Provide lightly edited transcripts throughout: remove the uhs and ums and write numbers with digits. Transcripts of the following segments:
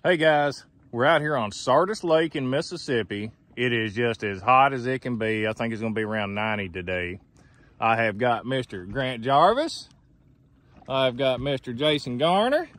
Hey guys, we're out here on Sardis Lake in Mississippi. It is just as hot as it can be. I think it's gonna be around 90 today. I have got Mr. Grant Jarvis. I've got Mr. Jason Garner.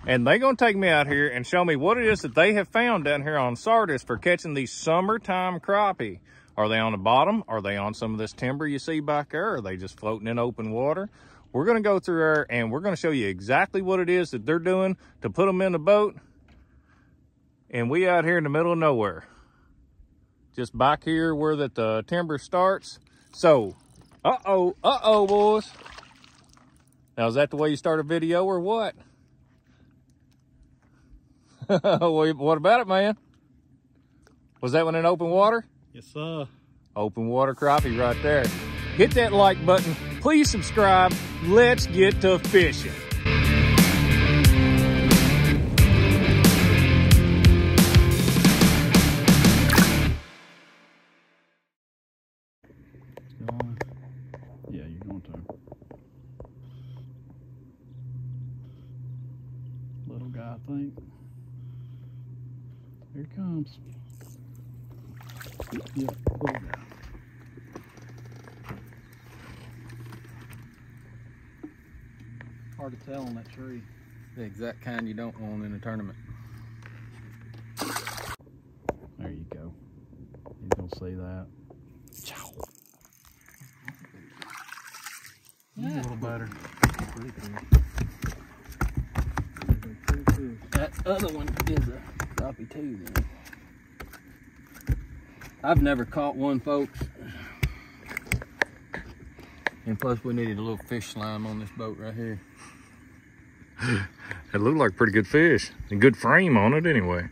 And they're gonna take me out here and show me what it is that they have found down here on Sardis for catching these summertime crappie. Are they on the bottom? Are they on some of this timber you see back there? Are they just floating in open water? We're gonna go through there and we're gonna show you exactly what it is that they're doing to put them in the boat. And we out here in the middle of nowhere. Just back here where that the timber starts. So, uh-oh, boys. Now, is that the way you start a video or what? What about it, man? Was that one in open water? Yes, sir. Open water crappie right there. Hit that like button. Please subscribe. Let's get to fishing. Yeah, you're going to. Little guy, I think. Here it comes. Yeah, little guy. Hard to tell on that tree. The exact kind you don't want in a tournament. There you go. He's gonna see that. Ciao. Yeah. A little better. Pretty cool. That other one is a crappie too, man. I've never caught one, folks. And plus we needed a little fish slime on this boat right here. It looked like pretty good fish. A good frame on it anyway.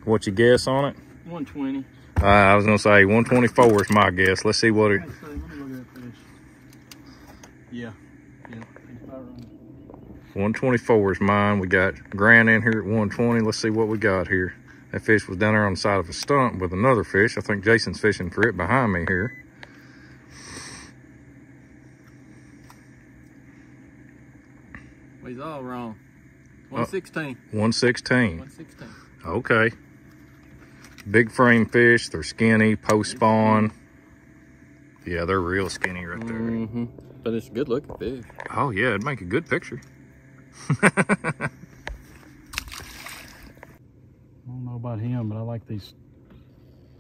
What you guess on it? 120. I was gonna say 124 is my guess. Let's see what it. Yeah. 124 is mine. We got Grant in here at 120. Let's see what we got here. That fish was down there on the side of a stump with another fish. I think Jason's fishing for it behind me here. Well, he's all wrong. 116. 116. 116. Okay. Big frame fish. They're skinny, post spawn. Yeah, they're real skinny right there. Mm-hmm. But it's a good looking fish. Oh yeah, it'd make a good picture. I don't know about him, but I like this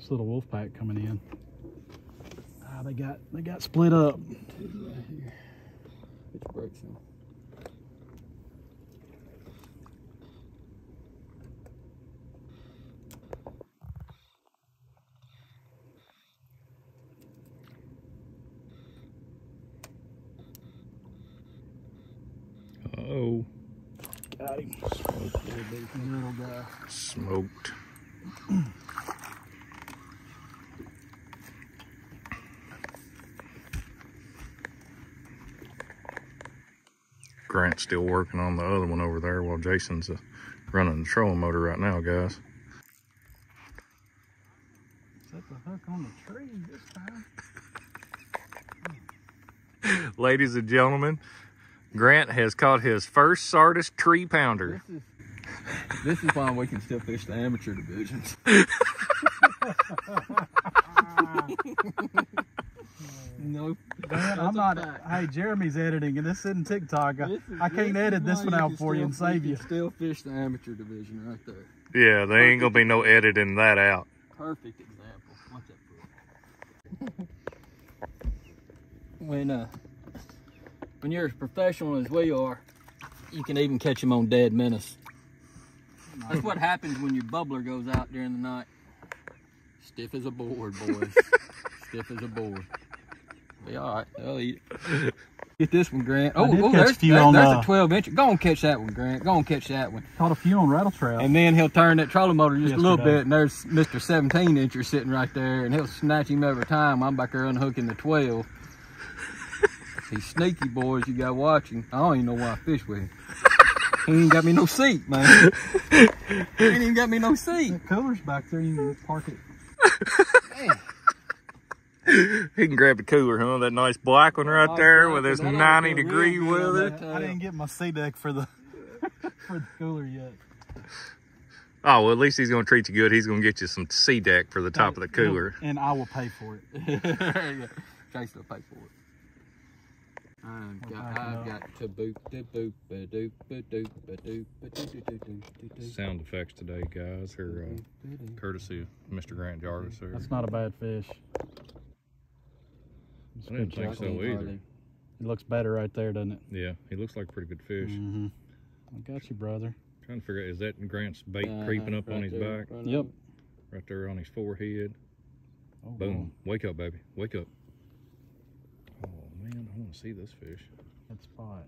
little wolf pack coming in. Ah, they got split up. Right here. Which breaks them. Uh-oh. Got him. Little guy. Smoked. Grant's still working on the other one over there while Jason's running the trolling motor right now, guys. Set the hook on the tree this time. Ladies and gentlemen, Grant has caught his first Sardis tree pounder. This is why we can still fish the amateur divisions. No, Man, I'm not. Hey, Jeremy's editing, and this isn't TikTok. I can't edit this one out for you and save you. Still fish the amateur division right there. Yeah, there ain't gonna be no editing that out. Perfect example. Watch that for. When you're as professional as we are, you can even catch them on dead menace. That's what happens when your bubbler goes out during the night. Stiff as a board, boys. Stiff as a board. Be all right. They'll eat it. Get this one, Grant. There's a 12-incher. Go and catch that one, Grant. Go and catch that one. Caught a few on rattle trout. And then he'll turn that trolling motor just a little bit, and there's Mr. 17-incher sitting right there, and he'll snatch him every time. I'm back there unhooking the 12. He's sneaky, boys. You got watching. I don't even know why I fish with him. He ain't got me no seat, man. He ain't even got me no seat. The cooler's back there. You can park it. He can grab the cooler, huh? That nice black one right there with this 90-degree weather. I didn't get my sea deck for the for the cooler yet. Oh, well, at least he's going to treat you good. He's going to get you some sea deck for the top of the cooler. And I will pay for it. Yeah. Chase will pay for it. I've got to boop da boop ba doop ba doop ba doop ba doop ba doop. Sound effects today, guys, are courtesy of Mr. Grant Jarvis. That's not a bad fish. I didn't think so either. It looks better right there, doesn't it? Yeah, he looks like a pretty good fish. Mm-hmm. I got you, brother. Trying to figure out, is that Grant's bait creeping up on his back? Yep. Right there on his forehead. Oh, boom. wow. Wake up, baby. Wake up. Oh, man, I want to see this fish. Good spot.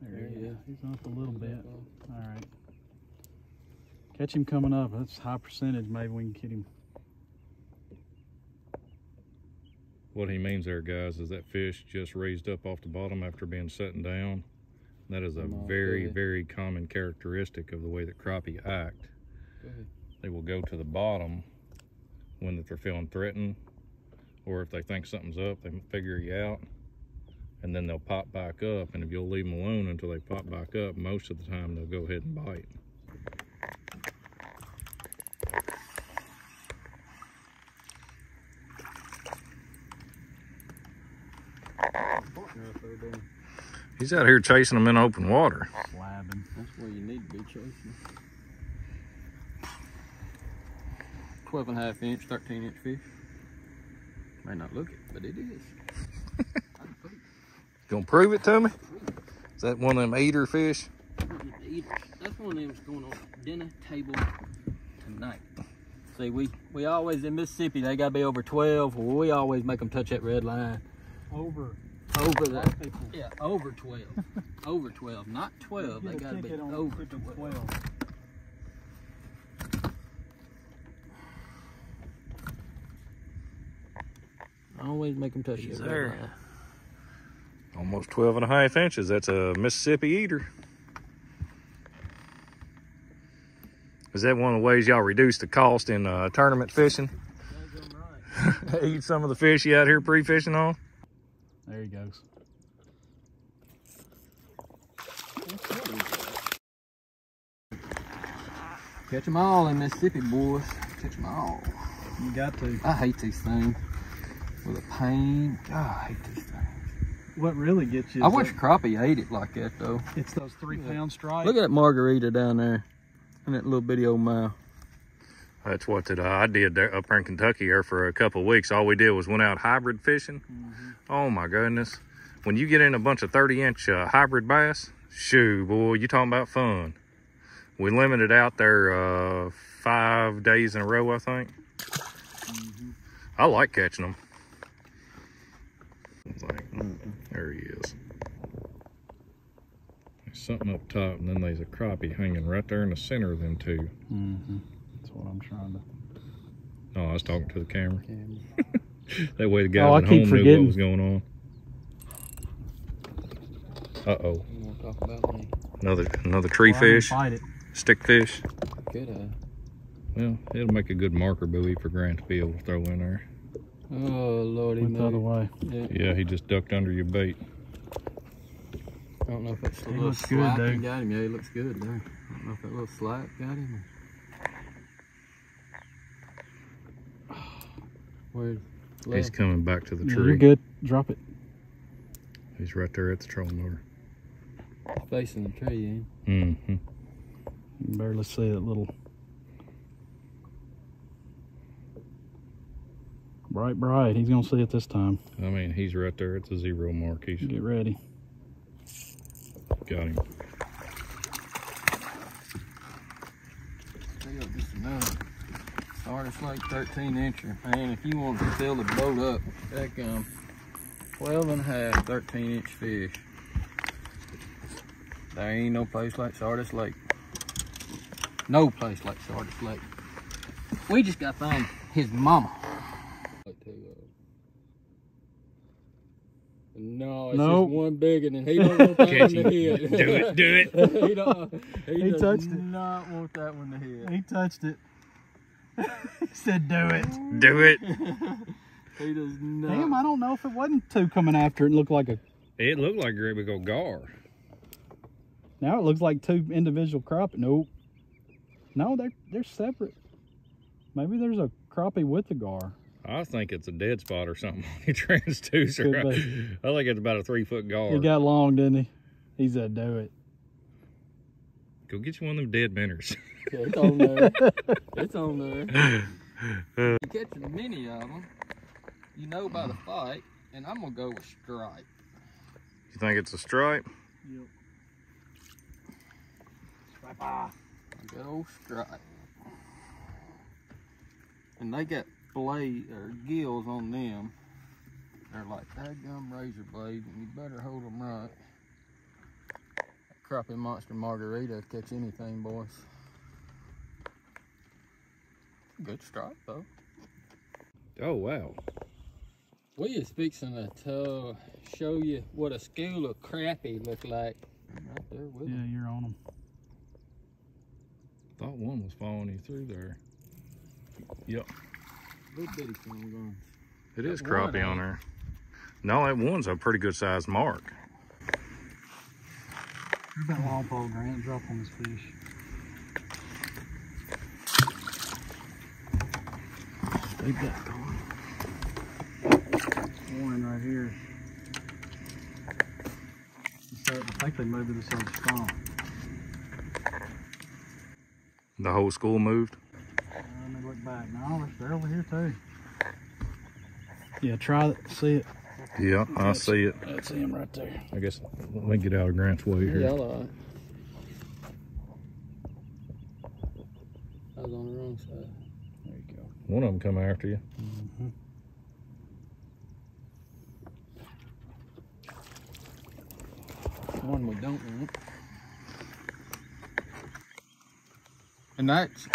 There he is. He's up a little bit. All right. Catch him coming up. That's high percentage. Maybe we can get him. What he means there, guys, is that fish just raised up off the bottom after being setting down. That is a very, very common characteristic of the way that crappie act. They will go to the bottom when they're feeling threatened, or if they think something's up, they figure you out, and then they'll pop back up. And if you'll leave them alone until they pop back up, most of the time they'll go ahead and bite. He's out here chasing them in open water. Slabbing. That's where you need to be chasing. 12.5 inch, 13-inch fish. May not look it, but it is. Gonna prove it to me? Is that one of them eater fish? That's one of them that's going on the dinner table tonight. See, we always, in Mississippi, they gotta be over 12. Well, we always make them touch that red line. Over that. Yeah, over 12. Over 12, not 12. They gotta be over 12. I always make them touch it. There. Almost 12.5 inches. That's a Mississippi eater. Is that one of the ways y'all reduce the cost in tournament fishing? Right. Eat some of the fish you out here pre-fishing on? There he goes. Catch them all in Mississippi, boys. Catch them all. You got to. I hate these things with a pain. God, I hate these things. What really gets you? I wish crappie ate it like that, though. It's those 3-pound stripes. Look at that margarita down there in that little bitty old mouth. That's what I did there up there in Kentucky here for a couple of weeks. All we did was went out hybrid fishing. Oh my goodness. When you get in a bunch of 30-inch hybrid bass, shoo, boy, you talking about fun. We limited out there 5 days in a row, I think. I like catching them. There he is. There's something up top, and then there's a crappie hanging right there in the center of them two. That's what I'm trying to. Oh, I was talking to the camera. That way the guys at home knew what was going on. Uh-oh. Another tree fish. Stick fish. Could have. Well, it'll make a good marker buoy for Grant to be able to throw in there. Oh, Lordy. Went the other way. Yeah, he just ducked under your bait. I don't know if that's a little slack got him. Yeah, he looks good there. I don't know if that little slack got him. Where's He's coming back to the tree. You're good. Drop it. He's right there at the trolling motor. Facing the tree, ain't he? You can barely see that little bright. He's gonna see it this time. I mean, he's right there at the 0 mark. He's get ready. Got him. Just another Sardis like 13-incher. Man, if you want to fill the boat up, that 12.5, 13-inch fish. There ain't no place like Sardis Lake. No place like Sardis Lake. We just got to find his mama. No, it's just one big one, and he don't want that one to hit. Do it. He touched it. Not want that one to hit. He touched it. He said, "Do it." Do it. He does not. Damn, I don't know if it wasn't two coming after it. It looked like a... It looked like a great big old gar. Now it looks like two individual crappie. Nope. No, they're separate. Maybe there's a crappie with the gar. I think it's a dead spot or something. He transducer. I think it's about a 3-foot gar. He got long, didn't he? He said, do it. Go get you one of them dead minnows. Yeah, it's on there. It's on there. You catch many of them, you know by the fight, and I'm gonna go with stripe. You think it's a stripe? Yep. A good old stripe. And they got blade or gills on them. They're like dadgum razor blades, and you better hold them right. Crappie monster margarita catch anything, boys. Good stripe though. Oh wow. We is fixing to show you what a school of crappie look like. Right there with Yeah, them. you're on them. Thought one was following you through there. Yep. Little bitty phone guns. It is That crappie one, on there. No, that one's a pretty good sized mark. There's that long pole, Grant. Drop on this fish. Leave that going. Warning right here. I think they moved to this other spot. The whole school moved. Let me look back. No, they're over here too. Yeah, try it. See it. Yeah, I see it. That's him right there. I guess let me get out of Grant's way here. Yeah, all right. I was on the wrong side. There you go. One of them come after you. Mm-hmm. One we don't want. And that's,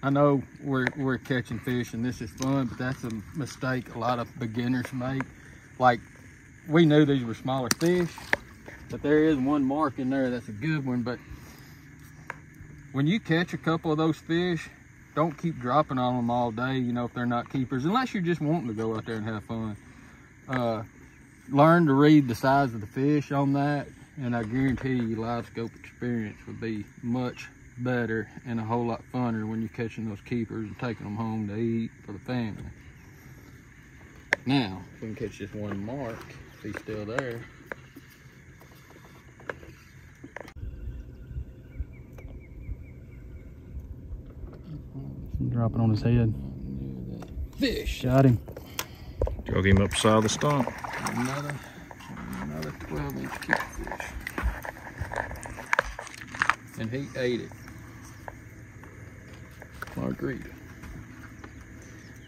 I know we're catching fish and this is fun, but that's a mistake a lot of beginners make. Like, we knew these were smaller fish, but there is one mark in there that's a good one. But when you catch a couple of those fish, don't keep dropping on them all day, you know, if they're not keepers, unless you're just wanting to go out there and have fun. Learn to read the size of the fish on that, and I guarantee you live scope experience would be much better and a whole lot funner when you're catching those keepers and taking them home to eat for the family. Now, if we can catch this one mark, if he's still there. Drop it on his head. Fish! Got him. Drug him up the side of the stump. Another 12-inch kingfish. And he ate it.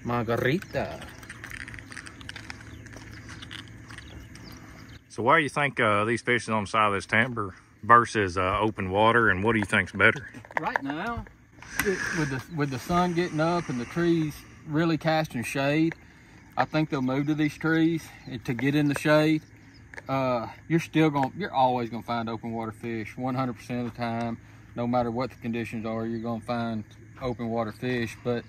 Margarita. So why do you think these fish are on the side of this timber versus open water, and what do you think's better? Right now, with the sun getting up and the trees really casting shade, I think they'll move to these trees to get in the shade. You're always gonna find open water fish 100% of the time. No matter what the conditions are, you're gonna find open water fish. But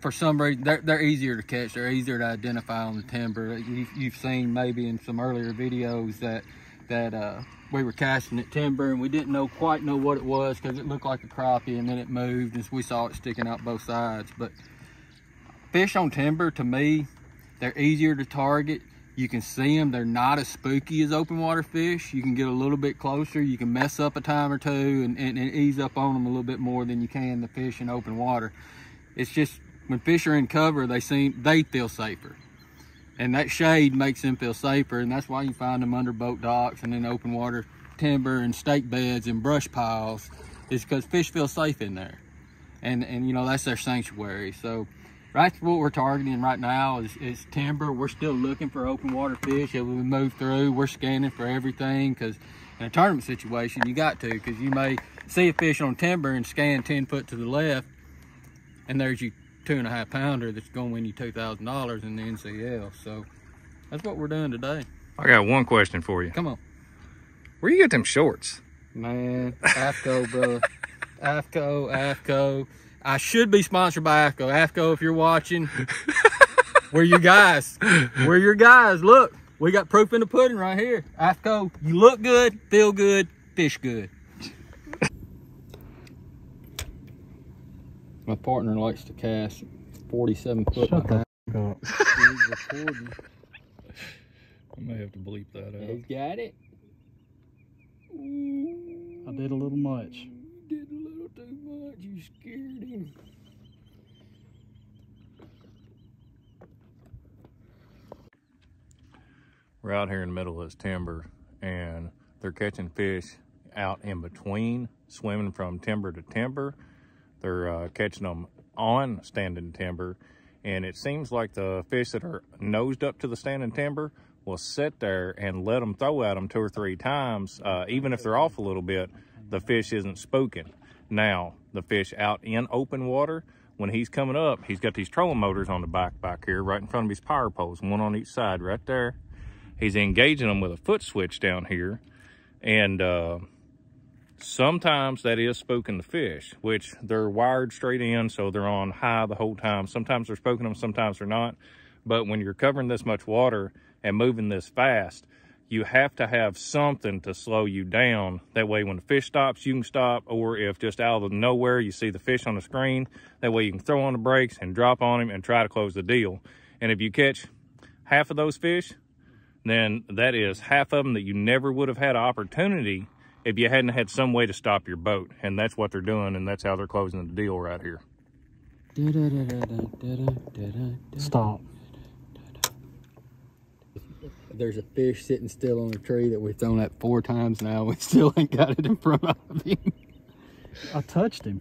for some reason, they're easier to catch. They're easier to identify on the timber. You've seen maybe in some earlier videos that we were casting at timber and we didn't quite know what it was because it looked like a crappie, and then it moved and we saw it sticking out both sides. But fish on timber, to me, they're easier to target. You can see them. They're not as spooky as open water fish. You can get a little bit closer. You can mess up a time or two and ease up on them a little bit more than you can the fish in open water. It's just when fish are in cover, they feel safer. And that shade makes them feel safer, and that's why you find them under boat docks and in open water timber and stake beds and brush piles, is because fish feel safe in there. And you know, that's their sanctuary. So that's what we're targeting right now is timber. We're still looking for open water fish. As we move through, we're scanning for everything, because in a tournament situation, you got to, because you may see a fish on timber and scan 10 foot to the left, and there's your 2.5 pounder that's going to win you $2,000 in the NCL. So that's what we're doing today. I got one question for you. Come on. Where you get them shorts? Man, AFCO, brother. AFCO. I should be sponsored by AFCO. AFCO, if you're watching, we're your guys. We're your guys. Look, we got proof in the pudding right here. AFCO, you look good, feel good, fish good. My partner likes to cast 47 foot. Shut the f up. He's recording. I may have to bleep that out. He's got it. I did a little much. You did a little too much. You scared him. We're out here in the middle of this timber, and they're catching fish out in between, swimming from timber to timber. They're catching them on standing timber, and it seems like the fish that are nosed up to the standing timber will sit there and let them throw at them 2 or 3 times. Even if they're off a little bit, the fish isn't spooking. Now, the fish out in open water, when he's coming up, he's got these trolling motors on the back here, right in front of his power poles, one on each side right there. He's engaging them with a foot switch down here, and sometimes that is spooking the fish, which they're wired straight in, so they're on high the whole time. Sometimes they're spooking them, sometimes they're not. But when you're covering this much water and moving this fast, you have to have something to slow you down. That way when the fish stops, you can stop, or if just out of nowhere you see the fish on the screen, that way you can throw on the brakes and drop on him and try to close the deal. And if you catch half of those fish, then that is half of them that you never would have had an opportunity if you hadn't had some way to stop your boat. And that's what they're doing, and that's how they're closing the deal right here. Stop. There's a fish sitting still on a tree that we've thrown at 4 times now. We still ain't got it in front of him. I touched him.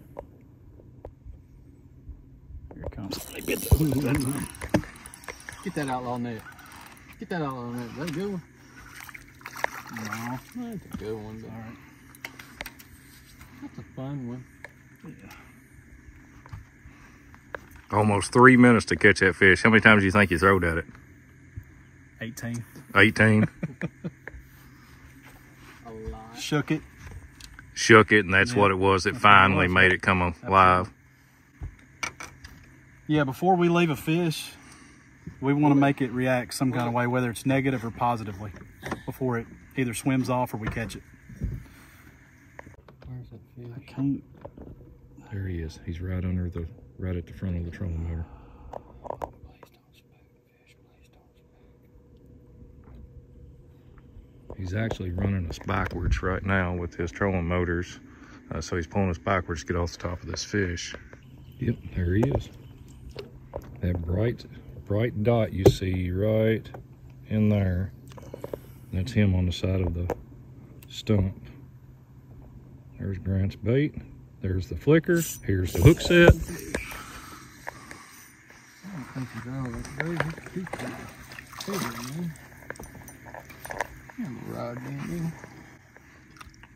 Here it comes. Get that outlaw net. Get that outlaw net. Is that a good one? No. That's a good one. All right. That's a fun one. Yeah. Almost 3 minutes to catch that fish. How many times do you think you throwed at it? 18. 18. A lot. Shook it. Shook it, and that's what it was that finally was. made it come alive. Yeah, before we leave a fish, we want to make it react some kind of way, whether it's negative or positively, before it either swims off or we catch it. Where's that fish? I can't. There he is. He's right under right at the front of the trolling motor. He's actually running us backwards right now with his trolling motors. So he's pulling us backwards to get off the top of this fish. Yep, there he is. That bright dot you see right in there, that's him on the side of the stump. There's Grant's bait. There's the flicker. Here's the hook set. I don't think he's all that great. He's bigger, man. Rod,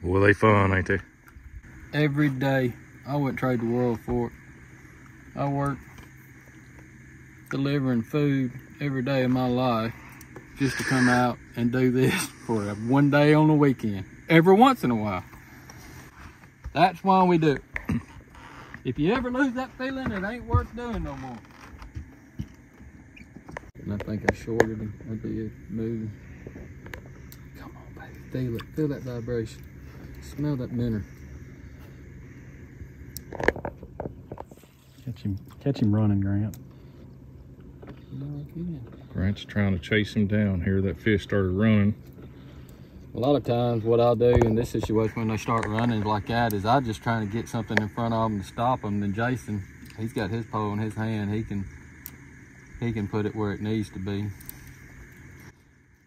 Well, they fun, ain't they? every day. I wouldn't trade the world for it. I work delivering food every day of my life just to come out and do this for one day on the weekend. Every once in a while. That's why we do it. If you ever lose that feeling, it ain't worth doing no more. And I think I shorted him. I did. Moving. Come on, baby. Feel it. Feel that vibration. Smell that minnow. Catch him running, Grant. No, I can't. Grant's trying to chase him down here. That fish started running. A lot of times what I'll do in this situation when they start running like that is I just trying to get something in front of them to stop them. Then Jason, he's got his pole in his hand. He can put it where it needs to be.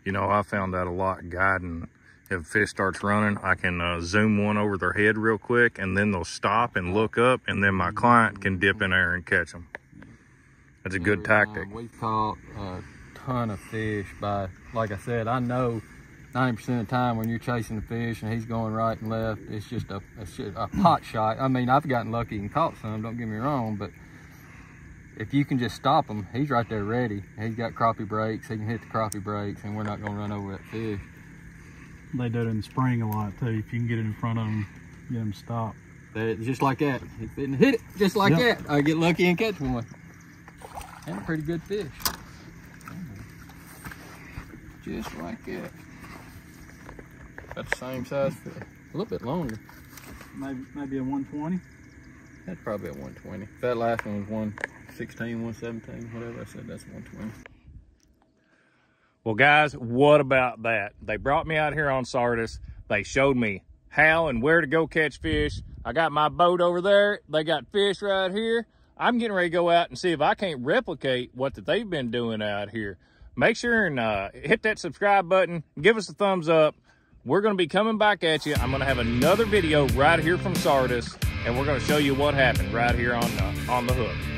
You know, I found that a lot guiding. If a fish starts running, I can zoom one over their head real quick, and then they'll stop and look up, and then my client can dip in there and catch them. That's a good tactic. We've caught a ton of fish by, like I said, I know 90% of the time when you're chasing a fish and he's going right and left, it's just a pot shot. I mean, I've gotten lucky and caught some, don't get me wrong, but if you can just stop him, he's right there ready. He's got crappie brakes, he can hit the crappie brakes, and we're not gonna run over that fish. They do it in the spring a lot too. If you can get it in front of them, get them stopped. Just like that. Hit it just like Yep. that. I get lucky and catch one. And a pretty good fish. Just like that. That's the same size fish. A little bit longer. Maybe a 120. That's probably a 120. If that last one was 116, 117, whatever I said, that's 120. Well, guys, what about that? They brought me out here on Sardis. They showed me how and where to go catch fish. I got my boat over there. They got fish right here. I'm getting ready to go out and see if I can't replicate what that they've been doing out here. Make sure and hit that subscribe button. Give us a thumbs up. We're going to be coming back at you. I'm going to have another video right here from Sardis, and we're going to show you what happened right here on the hook.